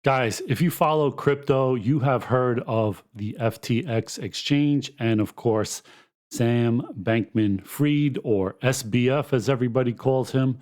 Guys, if you follow crypto, you have heard of the FTX exchange and, of course, Sam Bankman-Fried, or SBF as everybody calls him.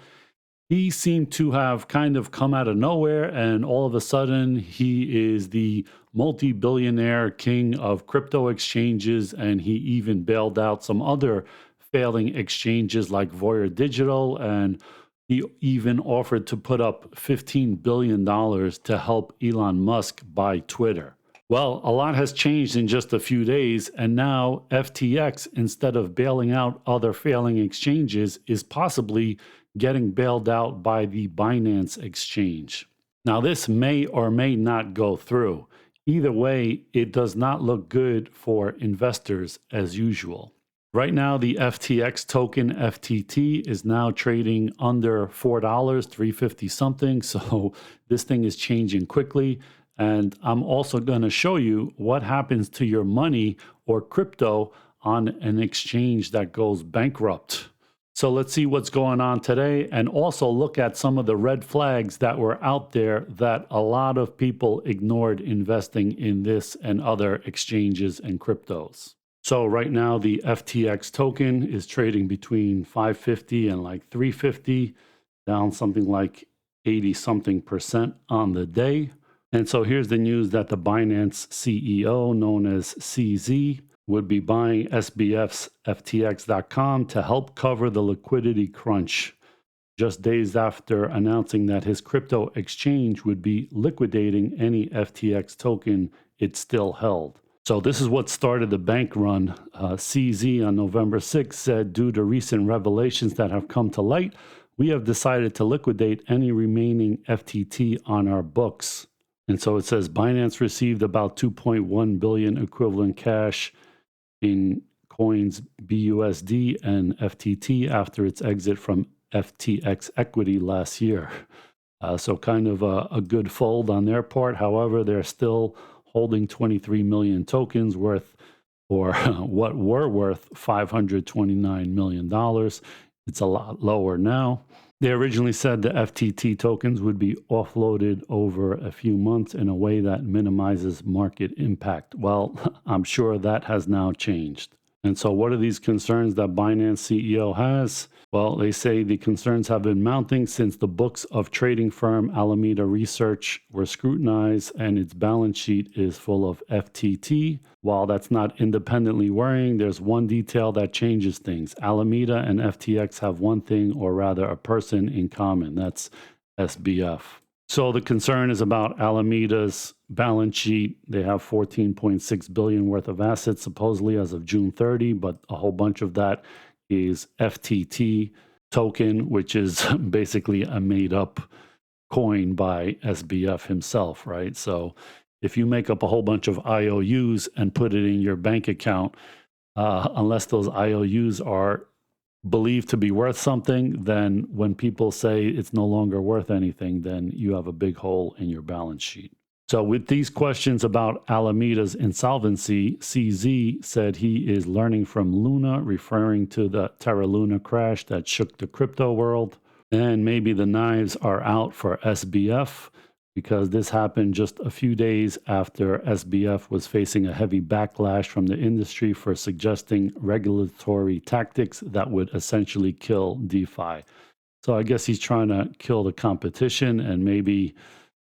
He seemed to have kind of come out of nowhere, and all of a sudden, he is the multi-billionaire king of crypto exchanges, and he even bailed out some other failing exchanges like Voyager Digital, and he even offered to put up $15 billion to help Elon Musk buy Twitter. Well, a lot has changed in just a few days, and now FTX, instead of bailing out other failing exchanges, is possibly getting bailed out by the Binance exchange. Now, this may or may not go through. Either way, it does not look good for investors as usual. Right now, the FTX token FTT is now trading under $4, 350 something. So this thing is changing quickly. And I'm also going to show you what happens to your money or crypto on an exchange that goes bankrupt. So let's see what's going on today, and also look at some of the red flags that were out there that a lot of people ignored investing in this and other exchanges and cryptos. So right now, the FTX token is trading between 550 and like 350, down something like 80 something percent on the day. And so here's the news that the Binance CEO, known as CZ, would be buying SBF's FTX.com to help cover the liquidity crunch, just days after announcing that his crypto exchange would be liquidating any FTX token it still held. So this is what started the bank run. CZ on November 6th said, due to recent revelations that have come to light, we have decided to liquidate any remaining FTT on our books. And so it says Binance received about 2.1 billion equivalent cash in coins BUSD and FTT after its exit from FTX equity last year. So kind of a good fold on their part. However, they're still holding 23 million tokens worth, or what were worth $529 million. It's a lot lower now. They originally said the FTT tokens would be offloaded over a few months in a way that minimizes market impact. Well, I'm sure that has now changed. And so what are these concerns that Binance CEO has? Well, they say the concerns have been mounting since the books of trading firm Alameda Research were scrutinized and its balance sheet is full of FTT. While that's not independently worrying, there's one detail that changes things. Alameda and FTX have one thing, or rather a person, in common. That's SBF. So the concern is about Alameda's balance sheet. They have 14.6 billion worth of assets supposedly as of June 30, but a whole bunch of that is FTT token, which is basically a made up coin by SBF himself, right? So if you make up a whole bunch of IOUs and put it in your bank account, unless those IOUs are believed to be worth something, then when people say it's no longer worth anything, then you have a big hole in your balance sheet. So with these questions about Alameda's insolvency, CZ said he is learning from Luna, referring to the Terra Luna crash that shook the crypto world. And maybe the knives are out for SBF, because this happened just a few days after SBF was facing a heavy backlash from the industry for suggesting regulatory tactics that would essentially kill DeFi. So I guess he's trying to kill the competition, and maybe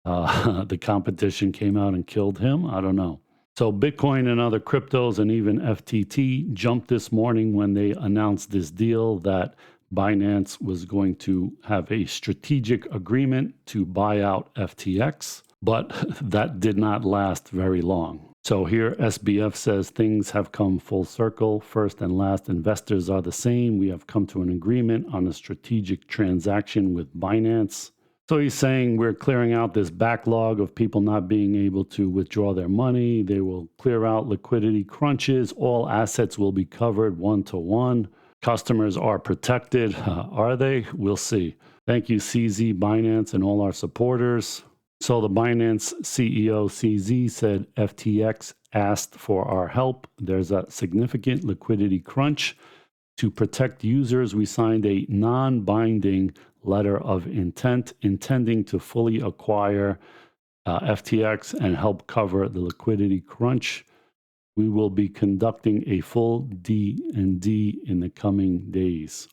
the competition came out and killed him. I don't know. So Bitcoin and other cryptos and even FTT jumped this morning when they announced this deal that Binance was going to have a strategic agreement to buy out FTX, but that did not last very long. So here SBF says things have come full circle. First and last investors are the same. We have come to an agreement on a strategic transaction with Binance. So he's saying we're clearing out this backlog of people not being able to withdraw their money. They will clear out liquidity crunches. All assets will be covered one-to-one. Customers are protected. Are they? We'll see. Thank you, CZ, Binance, and all our supporters. So the Binance CEO, CZ, said FTX asked for our help. There's a significant liquidity crunch. To protect users, we signed a non-binding letter of intent intending to fully acquire FTX and help cover the liquidity crunch. We will be conducting a full D&D in the coming days.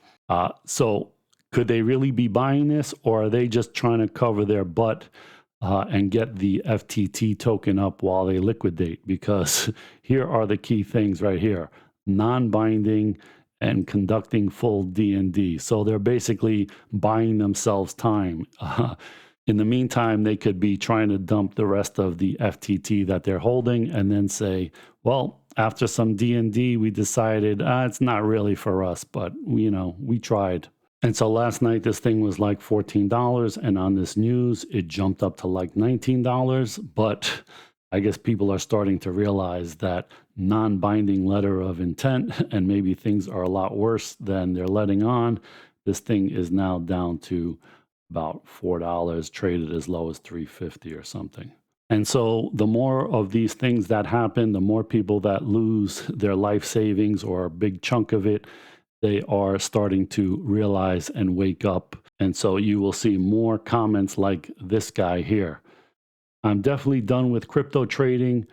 So could they really be buying this, or are they just trying to cover their butt and get the FTT token up while they liquidate? Because here are the key things right here: non-binding and conducting full D&D. So they're basically buying themselves time. In the meantime, they could be trying to dump the rest of the FTT that they're holding and then say, well, after some D&D, we decided it's not really for us, but we tried. And so last night, this thing was like $14. And on this news, it jumped up to like $19. But I guess people are starting to realize that non-binding letter of intent, and maybe things are a lot worse than they're letting on. This thing is now down to about $4, traded as low as $3.50 or something. And so the more of these things that happen, the more people that lose their life savings or a big chunk of it, they are starting to realize and wake up. And so you will see more comments like this guy here. I'm definitely done with crypto trading.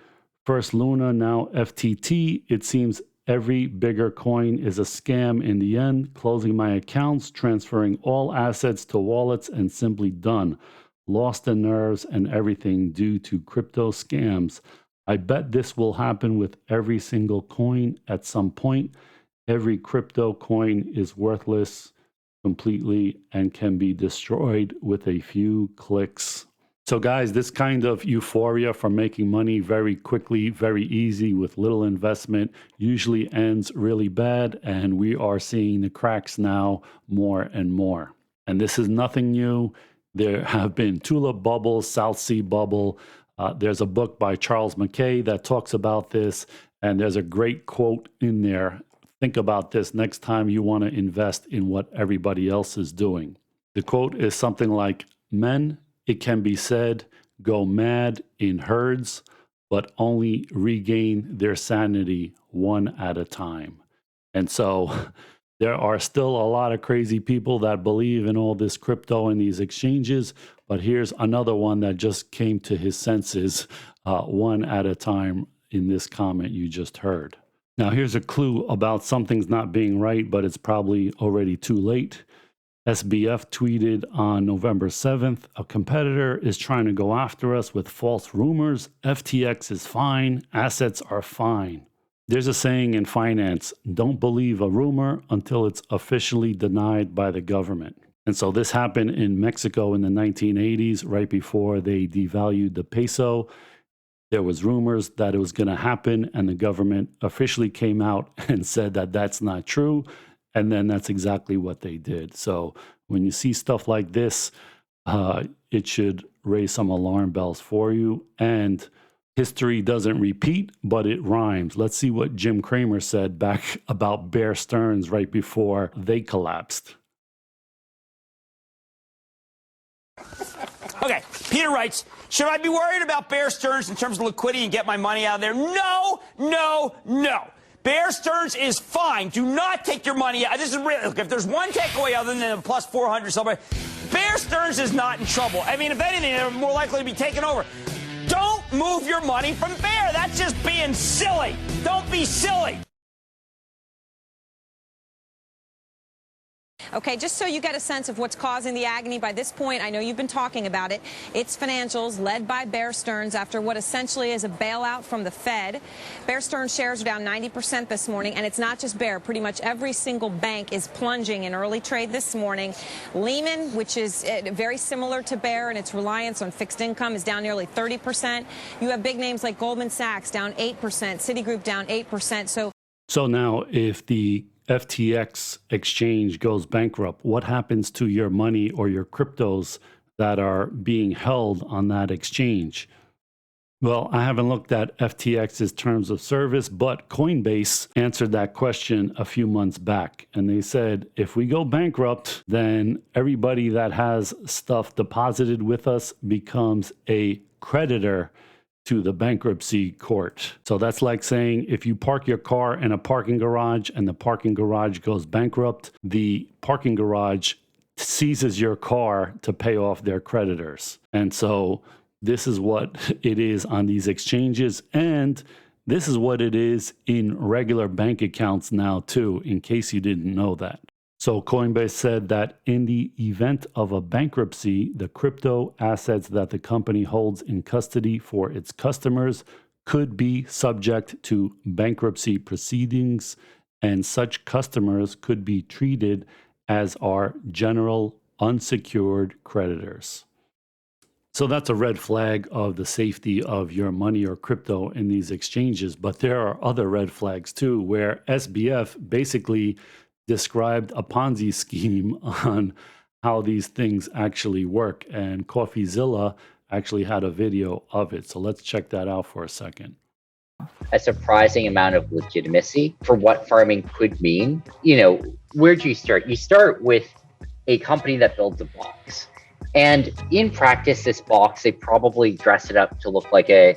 First Luna, now FTT. It seems every bigger coin is a scam in the end. Closing my accounts, transferring all assets to wallets, and simply done. Lost the nerves and everything due to crypto scams. I bet this will happen with every single coin at some point. Every crypto coin is worthless completely and can be destroyed with a few clicks. So guys, this kind of euphoria for making money very quickly, very easy with little investment usually ends really bad. And we are seeing the cracks now more and more. And this is nothing new. There have been tulip bubbles, South Sea bubble. There's a book by Charles Mackay that talks about this. And there's a great quote in there. Think about this next time you want to invest in what everybody else is doing. The quote is something like, men, it can be said, go mad in herds, but only regain their sanity one at a time. And so there are still a lot of crazy people that believe in all this crypto and these exchanges, but here's another one that just came to his senses one at a time in this comment you just heard. Now here's a clue about something's not being right, but it's probably already too late. SBF tweeted on November 7th, a competitor is trying to go after us with false rumors. FTX is fine. Assets are fine. There's a saying in finance, don't believe a rumor until it's officially denied by the government. And so this happened in Mexico in the 1980s, right before they devalued the peso. There was rumors that it was going to happen, and the government officially came out and said that that's not true. And then that's exactly what they did. So when you see stuff like this, it should raise some alarm bells for you. And history doesn't repeat, but it rhymes. Let's see what Jim Cramer said back about Bear Stearns right before they collapsed. Okay, Peter writes, should I be worried about Bear Stearns in terms of liquidity and get my money out of there? No, no, no. Bear Stearns is fine. Do not take your money out. This is real. Look, if there's one takeaway other than a plus 400 somewhere, Bear Stearns is not in trouble. I mean, if anything, they're more likely to be taken over. Don't move your money from Bear. That's just being silly. Don't be silly. Okay, just so you get a sense of what's causing the agony by this point, I know you've been talking about it. It's financials led by Bear Stearns after what essentially is a bailout from the Fed. Bear Stearns shares are down 90% this morning, and it's not just Bear. Pretty much every single bank is plunging in early trade this morning. Lehman, which is very similar to Bear and its reliance on fixed income, is down nearly 30%. You have big names like Goldman Sachs down 8%, Citigroup down 8%. So now if the FTX exchange goes bankrupt, what happens to your money or your cryptos that are being held on that exchange? Well, I haven't looked at FTX's terms of service, but Coinbase answered that question a few months back. And they said, if we go bankrupt, then everybody that has stuff deposited with us becomes a creditor to the bankruptcy court. So that's like saying if you park your car in a parking garage and the parking garage goes bankrupt, the parking garage seizes your car to pay off their creditors. And so This is what it is on these exchanges, and this is what it is in regular bank accounts now too, in case you didn't know that. So Coinbase said that in the event of a bankruptcy, the crypto assets that the company holds in custody for its customers could be subject to bankruptcy proceedings, and such customers could be treated as our general unsecured creditors. So that's a red flag of the safety of your money or crypto in these exchanges. But there are other red flags too, where SBF basically described a Ponzi scheme on how these things actually work. And CoffeeZilla actually had a video of it. So let's check that out for a second. A surprising amount of legitimacy for what farming could mean. You know, where do you start? You start with a company that builds a box. And in practice, this box, they probably dress it up to look like a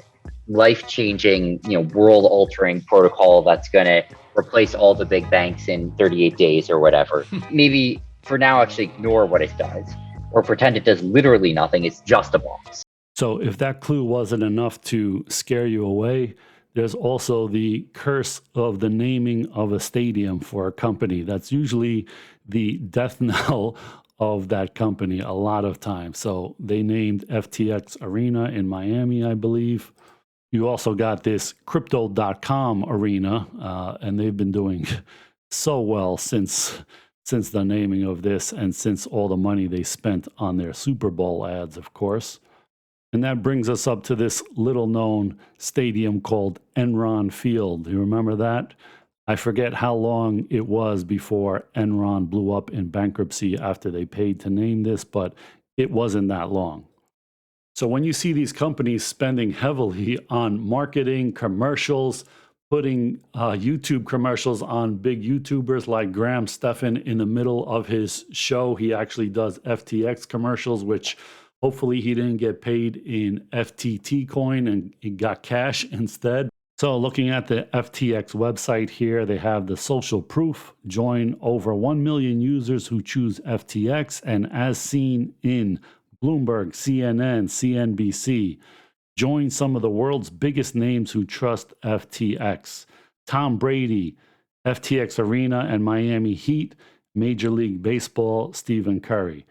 life-changing, world-altering protocol that's going to replace all the big banks in 38 days or whatever. Maybe for now, actually ignore what it does or pretend it does literally nothing. It's just a box. So if that clue wasn't enough to scare you away, there's also the curse of the naming of a stadium for a company. That's usually the death knell of that company a lot of times. So they named FTX Arena in Miami, I believe. You also got this crypto.com arena, and they've been doing so well since the naming of this and since all the money they spent on their Super Bowl ads, of course. And that brings us up to this little known stadium called Enron Field. You remember that? I forget how long it was before Enron blew up in bankruptcy after they paid to name this, but it wasn't that long. So when you see these companies spending heavily on marketing, commercials, putting YouTube commercials on big YouTubers like Graham Stephan in the middle of his show, he actually does FTX commercials, which hopefully he didn't get paid in FTT coin and he got cash instead. So looking at the FTX website here, they have the social proof. Join over 1 million users who choose FTX. And as seen in Bloomberg, CNN, CNBC, join some of the world's biggest names who trust FTX. Tom Brady, FTX Arena and Miami Heat, Major League Baseball, Stephen Curry.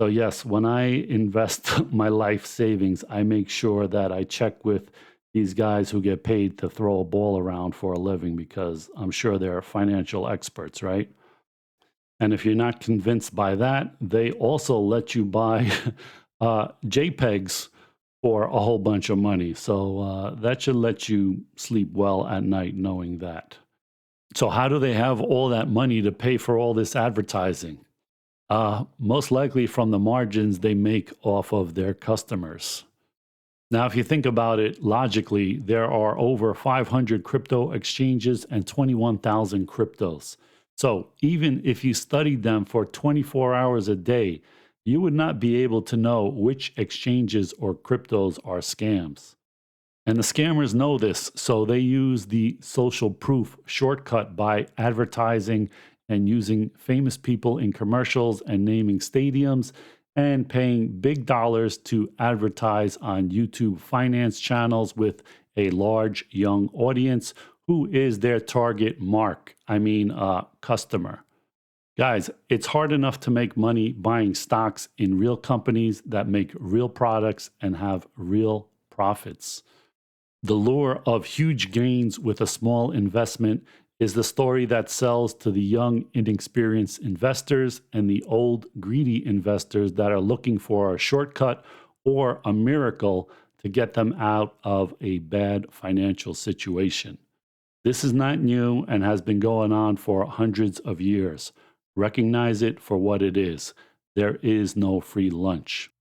So yes, when I invest my life savings, I make sure that I check with these guys who get paid to throw a ball around for a living, because I'm sure they're financial experts, right? And if you're not convinced by that, they also let you buy JPEGs for a whole bunch of money. So that should let you sleep well at night knowing that. So how do they have all that money to pay for all this advertising? Most likely from the margins they make off of their customers. Now, if you think about it logically, there are over 500 crypto exchanges and 21,000 cryptos. So even if you studied them for 24 hours a day, you would not be able to know which exchanges or cryptos are scams. And the scammers know this, so they use the social proof shortcut by advertising and using famous people in commercials and naming stadiums and paying big dollars to advertise on YouTube finance channels with a large young audience who is their target customer. Guys, it's hard enough to make money buying stocks in real companies that make real products and have real profits. The lure of huge gains with a small investment is the story that sells to the young, inexperienced investors and the old, greedy investors that are looking for a shortcut or a miracle to get them out of a bad financial situation. This is not new and has been going on for hundreds of years. Recognize it for what it is. There is no free lunch.